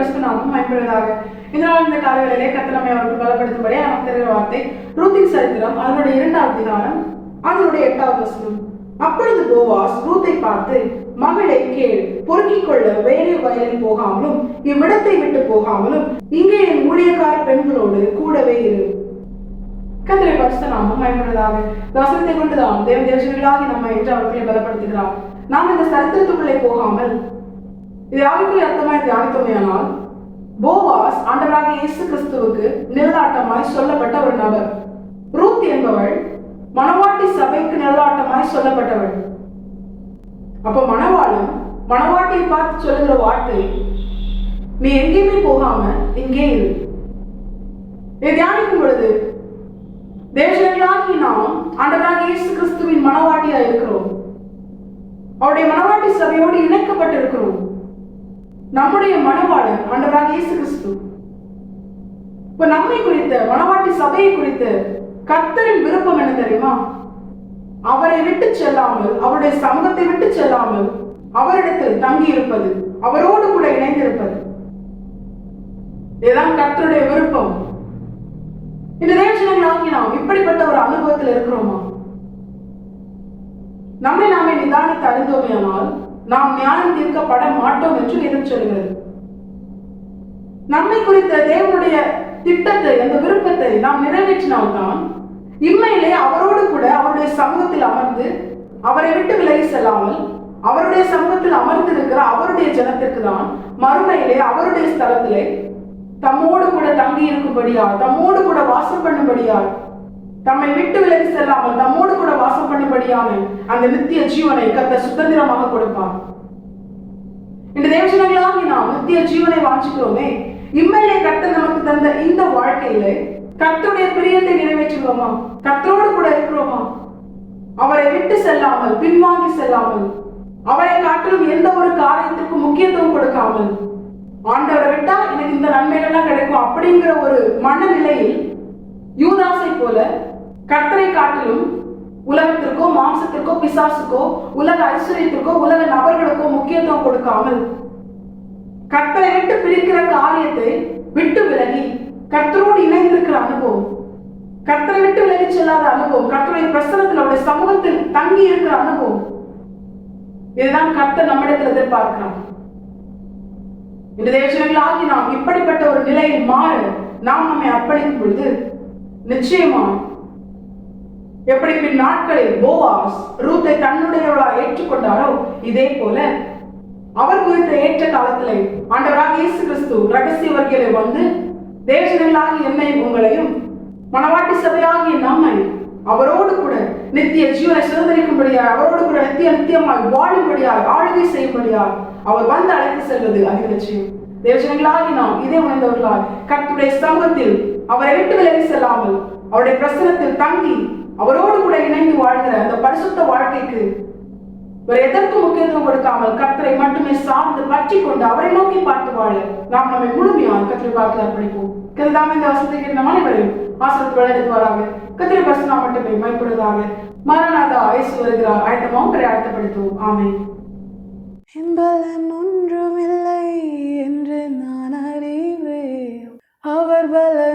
பரிசுத்த நாமம் மகிமைப்படுவதாக. இந்த காலங்களிலே கர்த்தர் நம்மை அவர்கள் பலப்படுத்தும்படி நமக்கு தெரிகிற வார்த்தை ரூத்தின் சரித்திரம் அதனுடைய 2வது அதிகாரம் அதனுடைய 8வது வசனம். அப்பொழுது போவாஸ் ரூத்தை பார்த்து, மகளை கேள், பொறுக்கிக் கொள்ள வேறு வயலில் போகாமலும் இவ்விடத்தை விட்டு போகாமலும் இங்கே என் ஊழியக்கார பெண்களோடு கூடவே இரு. கர்த்தரை பரிசுத்த நாமம் மகிமைப்படுவதாக. வசனத்தை கொண்டுதான் தேவதேவர்களாகி நம்மை என்று அவர்களை பலப்படுத்துகிறார். நாம் இந்த சரித்திரத்துக்குள்ளே போகாமல் இது யாருக்கும் அர்த்தமாய் தியானித்தோமையானால், போவாஸ் ஆண்டவராக இயேசு கிறிஸ்துவுக்கு நிழலாட்டமாய் சொல்லப்பட்ட ஒரு நபர். ரூத் என்பவள் மணவாட்டி சபைக்கு நிழலாட்டமாய் சொல்லப்பட்டவள். அப்ப மணவாளன் மணவாட்டியை பார்த்து சொல்லுகிற வார்த்தை, நீ எங்கேயுமே போகாம இங்கே இரு. இதை தியானிக்கும் பொழுது தேவர்களாகி நாம் ஆண்டவராக இயேசு கிறிஸ்துவின் மணவாட்டியா இருக்கிறோம். அவருடைய மணவாட்டி சபையோடு இணைக்கப்பட்டிருக்கிறோம். நம்முடைய மணவாளன் ஆண்டவராக இயேசு கிறிஸ்து. இப்ப நம்மை குறித்த மணவாட்டி சபையை குறித்த கர்த்தரின் விருப்பம் என்ன தெரியுமா? அவரை விட்டு செல்லாமல், அவருடைய சமூகத்தை விட்டு செல்லாமல் அவரிடத்தில் தங்கி இருப்பது, அவரோடு கூட இணைந்திருப்பது. இதுதான் கர்த்தருடைய விருப்பம். இந்த தேவஜனங்களாகி நாம் இப்படிப்பட்ட ஒரு அனுபவத்தில் இருக்கிறோமா? நம்மை நாமே நிதானித்து அறிந்தோமையானால் நாம் நியாயம் தீர்க்கப்பட மாட்டோம் என்று வேதம் சொல்கிறது. நம்மை குறித்த தேவனுடைய திட்டத்தை, அந்த விருப்பத்தை நாம் நிறைவேற்றினால்தான் இம்மையிலே அவரோடு கூட அவருடைய சமூகத்தில் அமர்ந்து, அவரை விட்டு விலகி செல்லாமல் அவருடைய சமூகத்தில் அமர்ந்து இருக்கிற அவருடைய ஜனத்திற்கு தான் மறுமையிலே அவருடைய ஸ்தலத்திலே தம்மோடு கூட தங்கி இருக்கும்படியால், தம்மோடு கூட வாசம் பண்ணும்படியால், தம்மை விட்டு விலகி செல்லாமல் தம்மோடு கூட வாசம் பண்ணும்படியான அந்த நித்திய ஜீவனை கர்த்தர் சுதந்திரமாக கொடுப்பார். இந்த தேவஜனங்களாகி நாம் நித்திய ஜீவனை வாஞ்சிக்கிறோமே, இம்மையிலே கர்த்தர் நமக்கு தந்த இந்த வாழ்க்கையிலே கர்த்தருடைய பிரியத்தை நிறைவேற்றுவோமா? கர்த்தரோடு கூட இருக்கிறோமா? அவரை விட்டு செல்லாமல், பின்வாங்கி செல்லாமல், அவரை காட்டிலும் எந்த ஒரு காரியத்திற்கும் முக்கியத்துவம் கொடுக்காமல், ஆண்டவரை விட்டா எனக்கு இந்த நன்மைகள் எல்லாம் கிடைக்கும் அப்படிங்கிற ஒரு மனநிலையில் யூதாசை போல கர்த்தரை காட்டிலும் உலகத்திற்கோ, மாம்சத்திற்கோ, பிசாசுக்கோ, உலக ஐஸ்வர்யத்திற்கோ, உலக நபர்களுக்கோ முக்கியத்துவம் கொடுக்காமல் கர்த்தரை விட்டு பிரிக்கிற காரியத்தை விட்டு விலகி கர்த்தரோடு இணைந்திருக்கிற அனுபவம், கர்த்தரை விட்டு விலகி செல்லாத அனுபவம், கர்த்தருடைய பிரசனத்தில் அவருடைய சமூகத்தில் தங்கி இருக்கிற அனுபவம், இதுதான் கர்த்தர் நம்மிடத்தில் எதிர்பார்க்கிறார். இந்த தேவஜனங்களாகி நாம் இப்படிப்பட்ட ஒரு நிலையில் மாற நாம் நம்மை அர்ப்பணிக்கும் பொழுது நிச்சயமா எப்படி பின் நாட்களில் போவாஸ் ரூத்தை தன்னுடையவளா ஏற்றுக்கொண்டாரோ, இதே போல அவர் குறித்த ஏற்ற காலத்திலே ஆண்டவராக இயேசு கிறிஸ்து ரகசிய வர்க்கையிலே வந்து தேவஜனங்களாகி என்னையும் உங்களையும் மணவாட்டி சபையாகிய நம்மை அவரோடு கூட நித்திய ஜீவனை சுதந்திரிக்கும்படியாய், அவரோடு கூட நித்தியமாய் வாழும்படியாய், ஆளுகை செய்யும்படியாய் அவர் வந்து அழைத்து செல்வது அதிக நிச்சயம். தேவஜனங்களாகி நாம் இதே உணர்ந்தவர்களாய் கர்த்தருடைய சமூகத்தில் அவரை விட்டு விலகி செல்லாமல் அவருடைய பிரசனத்தில் தங்கி அவரோடு கூட இணைந்து வாழ்கிற அந்த பரிசுத்த வாழ்க்கைக்கு வேற எதற்கும் முக்கியத்துவம் கொடுக்காமல் கர்த்தரை மட்டுமே சார்ந்து பற்றி கொண்டு அவரை நோக்கி பார்த்து வாழ நாம் நம்மை முழுமையாக கர்த்தரை பார்த்து அர்ப்பணிப்போம். கருதாம இந்த வசனத்தை கேட்ட நம் அனைவரையும் ஆசீர்வதித்து வழிநடத்துவாராக. கர்த்தரை பரிசுத்தம் மட்டுமே மகிமைப்படுவதாக. மரணாதா இயேசு வருகிறார், ஆயத்தமாகவும் பிரயாணப்படுத்துவோம். ஆமென். ஒன்றுமில்லை என்று நான் அறிவேன், அவர் பல